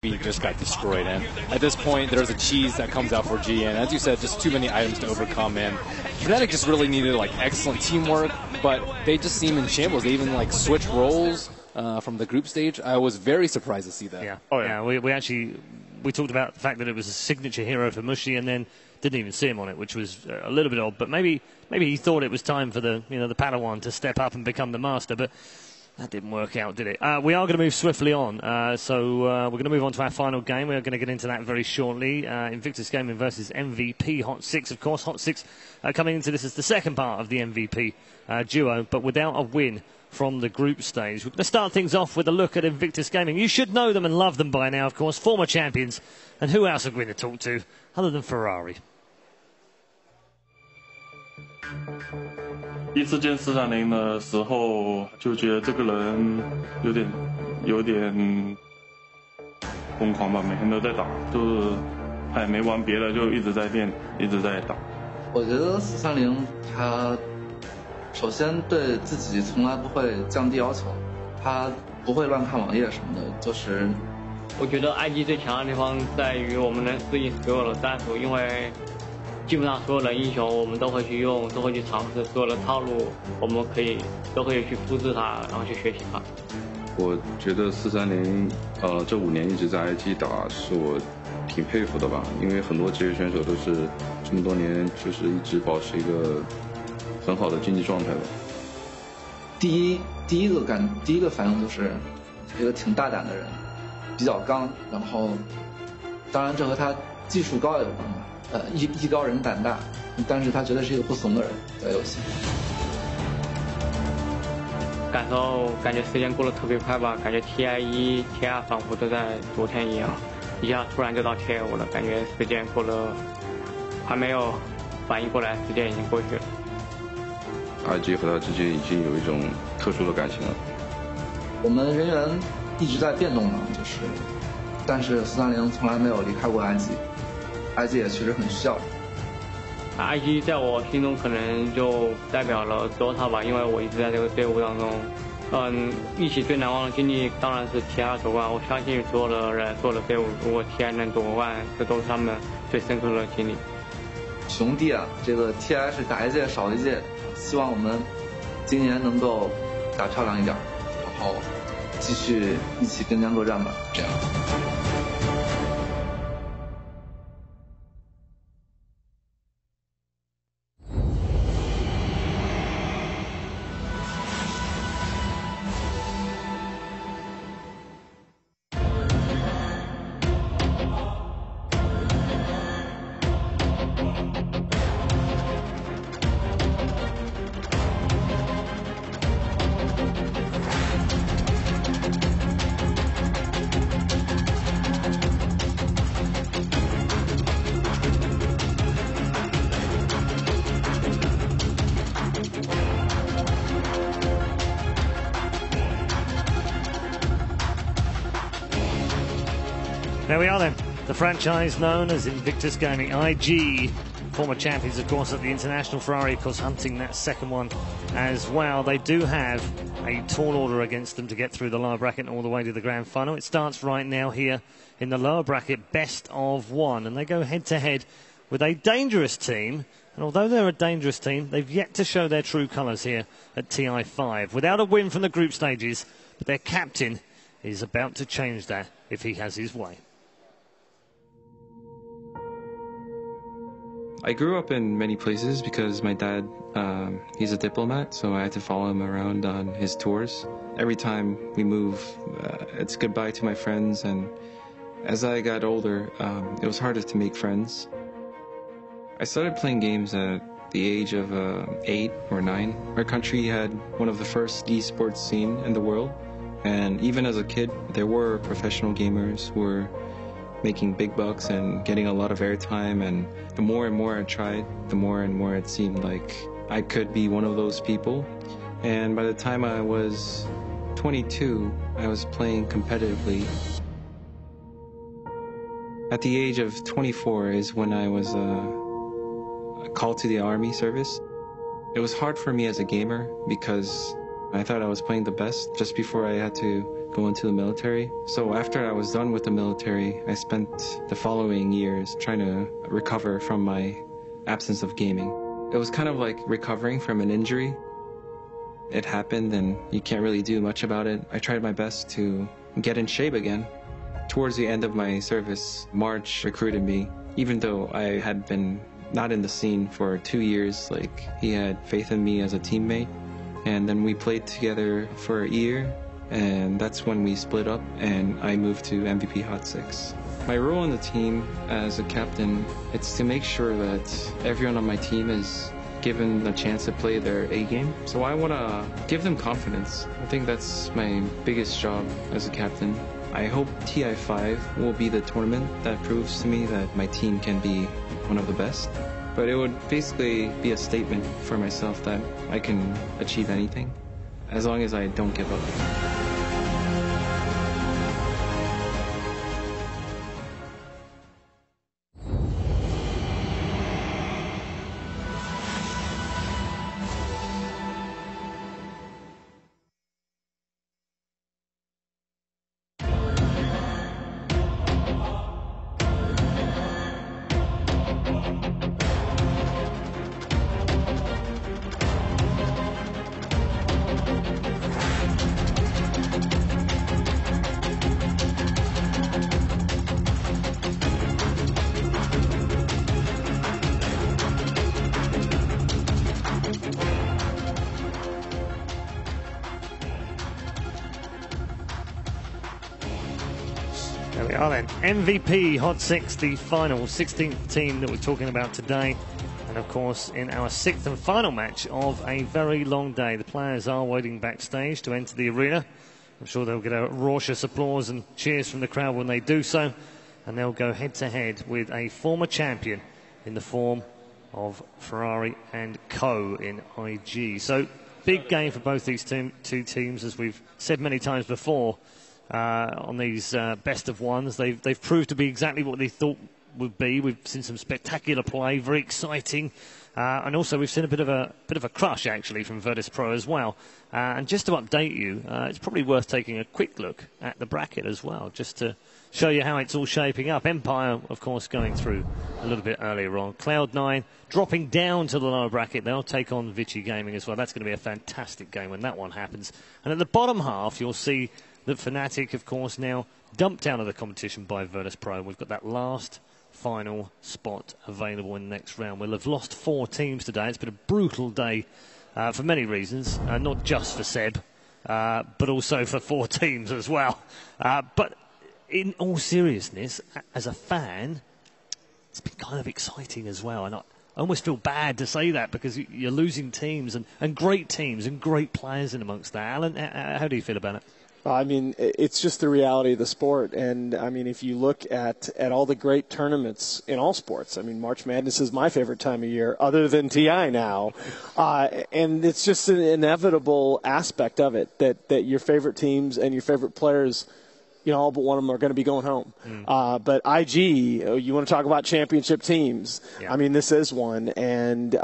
just got destroyed, and at this point there's a cheese that comes out for G, and as you said, just too many items to overcome, and Fnatic just really needed like excellent teamwork, but they just seem in shambles. They even like switch roles from the group stage. I was very surprised to see that. Yeah, we talked about the fact that it was a signature hero for Mushi, and then didn't even see him on it, which was a little bit odd, but maybe he thought it was time for the the Padawan to step up and become the master, but that didn't work out, did it? We are going to move swiftly on. So we're going to move on to our final game. We're going to get into that very shortly. Invictus Gaming versus MVP. Hot 6, of course. Hot 6 coming into this as the second part of the MVP duo, but without a win from the group stage. We're going to start things off with a look at Invictus Gaming. You should know them and love them by now, of course. Former champions. And who else are we going to talk to other than Ferrari? 第一次见430的时候，就觉得这个人有点疯狂吧，每天都在打，就是他也没玩别的，就一直在练，一直在打。我觉得430他首先对自己从来不会降低要求，他不会乱看网页什么的，就是我觉得 IG 最强的地方在于我们能适应所有的战术，因为 基本上所有的英雄我们都会去用，都会去尝试所有的套路，我们都可以去复制它，然后去学习它。我觉得430这5年一直在 IG 打，是我挺佩服的吧，因为很多职业选手都是这么多年就是一直保持一个很好的竞技状态吧。第一个反应就是一个挺大胆的人，比较刚，然后当然这和他技术高也有关吧。 艺高人胆大，但是他绝对是一个不怂的人，在游戏。感觉时间过得特别快吧，感觉 TI1、TI2仿佛都在昨天一样，一下突然就到 TI5了，感觉时间过得还没有反应过来，时间已经过去了。IG 和他之间已经有一种特殊的感情了。我们人员一直在变动嘛，但是430从来没有离开过 IG。 IG 也确实很需要。IG 在我心中可能就代表了 Dota 吧，因为我一直在这个队伍当中。一起最难忘的经历当然是 TI 夺冠。我相信所有的人、所有的队伍，如果 TI 能夺冠，这都是他们最深刻的经历。兄弟啊，这个 TI 是打一届少一届，希望我们今年能够打漂亮一点，然后继续一起并肩作战吧，这样。 There we are then, the franchise known as Invictus Gaming, IG, former champions of course at the International. Ferrari of course hunting that second one as well. They do have a tall order against them to get through the lower bracket and all the way to the grand final. It starts right now here in the lower bracket, best of one, and they go head to head with a dangerous team. And although they're a dangerous team, they've yet to show their true colours here at TI5 without a win from the group stages, but their captain is about to change that if he has his way. I grew up in many places because my dad, he's a diplomat, so I had to follow him around on his tours. Every time we move, it's goodbye to my friends, and as I got older, it was harder to make friends. I started playing games at the age of 8 or 9. Our country had one of the first esports scene in the world, and even as a kid, there were professional gamers who were making big bucks and getting a lot of airtime, and the more and more I tried, the more and more it seemed like I could be one of those people. And by the time I was 22, I was playing competitively. At the age of 24 is when I was called to the army service. It was hard for me as a gamer because I thought I was playing the best just before I had to go into the military. So after I was done with the military, I spent the following years trying to recover from my absence of gaming. It was kind of like recovering from an injury. It happened and you can't really do much about it. I tried my best to get in shape again. Towards the end of my service, March recruited me. Even though I had been not in the scene for 2 years, like, he had faith in me as a teammate. And then we played together for a year, and that's when we split up and I moved to MVP Hot 6. My role on the team as a captain, it's to make sure that everyone on my team is given a chance to play their A game. So I want to give them confidence. I think that's my biggest job as a captain. I hope TI5 will be the tournament that proves to me that my team can be one of the best. But it would basically be a statement for myself that I can achieve anything as long as I don't give up. There we are then. MVP Hot 6, the final 16th team that we're talking about today. And of course, in our 6th and final match of a very long day. The players are waiting backstage to enter the arena. I'm sure they'll get a raucous applause and cheers from the crowd when they do so. And they'll go head to head with a former champion in the form of Ferrari and Co in IG. So, big game for both these two teams, as we've said many times before. On these best of ones, they've proved to be exactly what they thought would be. We've seen some spectacular play, very exciting, and also we've seen a bit of a crush actually from Virtus Pro as well. And just to update you, it's probably worth taking a quick look at the bracket as well, just to show you how it's all shaping up. Empire, of course, going through a little bit earlier on. Cloud9 dropping down to the lower bracket. They'll take on Vici Gaming as well. That's going to be a fantastic game when that one happens. And at the bottom half, you'll see that Fnatic, of course, now dumped out of the competition by Virtus Pro. We've got that last final spot available in the next round. We'll have lost 4 teams today. It's been a brutal day for many reasons, not just for Seb, but also for 4 teams as well. But in all seriousness, as a fan, it's been kind of exciting as well. And I almost feel bad to say that because you're losing teams and great teams and great players in amongst that. Alan, how do you feel about it? I mean, it's just the reality of the sport. And, I mean, if you look at all the great tournaments in all sports, I mean, March Madness is my favorite time of year, other than TI now. And it's just an inevitable aspect of it that your favorite teams and your favorite players, you know, all but one of them are going to be going home. But IG, you want to talk about championship teams. Yeah. I mean, this is one. And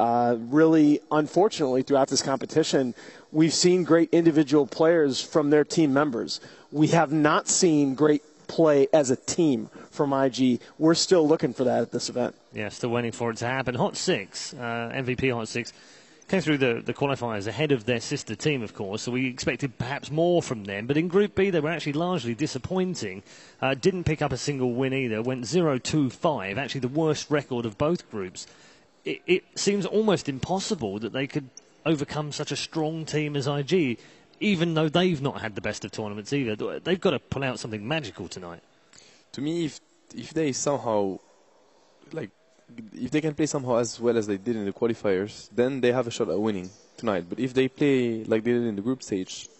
really, unfortunately, throughout this competition, we've seen great individual players from their team members. We have not seen great play as a team from IG. We're still looking for that at this event. Yeah, still waiting for it to happen. Hot 6, MVP Hot 6, came through the qualifiers ahead of their sister team, of course, so we expected perhaps more from them. But in Group B, they were actually largely disappointing. Didn't pick up a single win either. Went 0-2-5, actually the worst record of both groups. It seems almost impossible that they could overcome such a strong team as IG, even though they've not had the best of tournaments either. They've got to pull out something magical tonight. To me, if they somehow, like, if they can play somehow as well as they did in the qualifiers, then they have a shot at winning tonight. But if they play like they did in the group stage,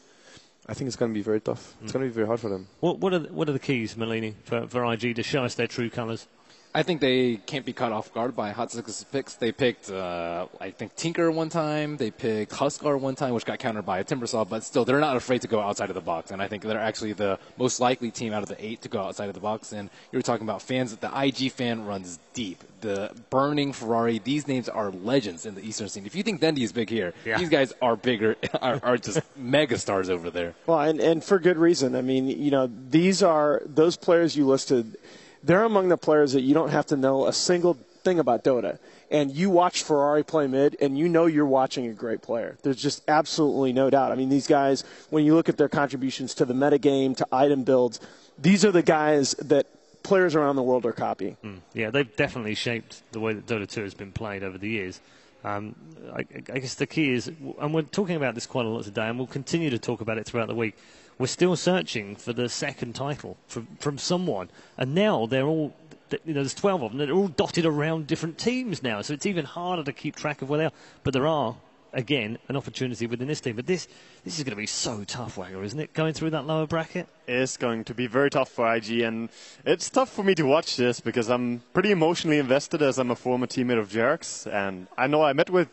I think it's going to be very tough. It's going to be very hard for them. What are the keys, Malini, for IG to show us their true colours? I think they can't be caught off guard by Hot Six's picks. They picked, I think, Tinker one time. They picked Huskar one time, which got countered by a Timbersaw. But still, they're not afraid to go outside of the box. And I think they're actually the most likely team out of the 8 to go outside of the box. And you were talking about fans. The IG fan runs deep. The Burning Ferrari, these names are legends in the Eastern scene. If you think Dendy is big here, these guys are bigger, are just mega stars over there. Well, and for good reason. I mean, you know, these are those players you listed. They're among the players that you don't have to know a single thing about Dota. And you watch Ferrari play mid, and you know you're watching a great player. There's just absolutely no doubt. I mean, these guys, when you look at their contributions to the metagame, to item builds, these are the guys that players around the world are copying. Yeah, they've definitely shaped the way that Dota 2 has been played over the years. I guess the key is, and we're talking about this quite a lot today, and we'll continue to talk about it throughout the week, we're still searching for the second title from someone. And now they're all, you know, there's 12 of them. They're all dotted around different teams now. So it's even harder to keep track of where they are. But there are, again, an opportunity within this team. But this is going to be so tough, Wagger, isn't it, going through that lower bracket? It's going to be very tough for IG, and it's tough for me to watch this because I'm pretty emotionally invested as I'm a former teammate of Jarek's, and I know I met with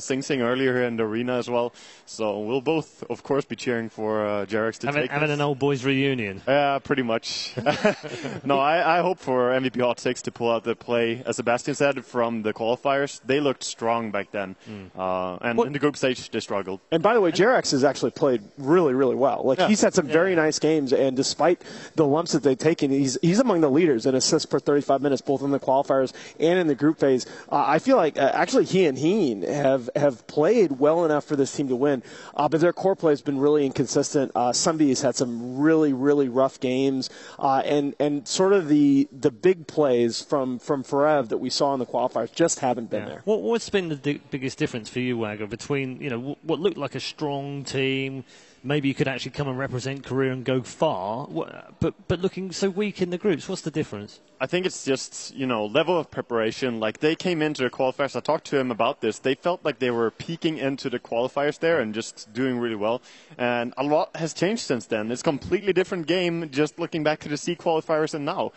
Sing Sing earlier here in the arena as well, so we'll both, of course, be cheering for Jarek's to take having an old boys reunion. Yeah, pretty much. No, I hope for MVP Hot 6 to pull out the play, as Sebastian said, from the qualifiers. They looked strong back then, and in the group stage they struggled. And by the way, Jarek's has actually played really, really well. Like, he's had some very nice games. And despite the lumps that they've taken, he's among the leaders in assists per 35 minutes, both in the qualifiers and in the group phase. I feel like actually he and Heen have played well enough for this team to win, but their core play has been really inconsistent. Sunbee's had some really, really rough games, and sort of the big plays from Forev that we saw in the qualifiers just haven't been there. What's been the biggest difference for you, Wagger, between, you know, what looked like a strong team? Maybe you could actually come and represent Korea and go far, but looking so weak in the groups. What's the difference? I think it's just, you know, level of preparation. Like, they came into the qualifiers. I talked to him about this. They felt like they were peaking into the qualifiers there and just doing really well. And a lot has changed since then. It's a completely different game just looking back to the C qualifiers and now.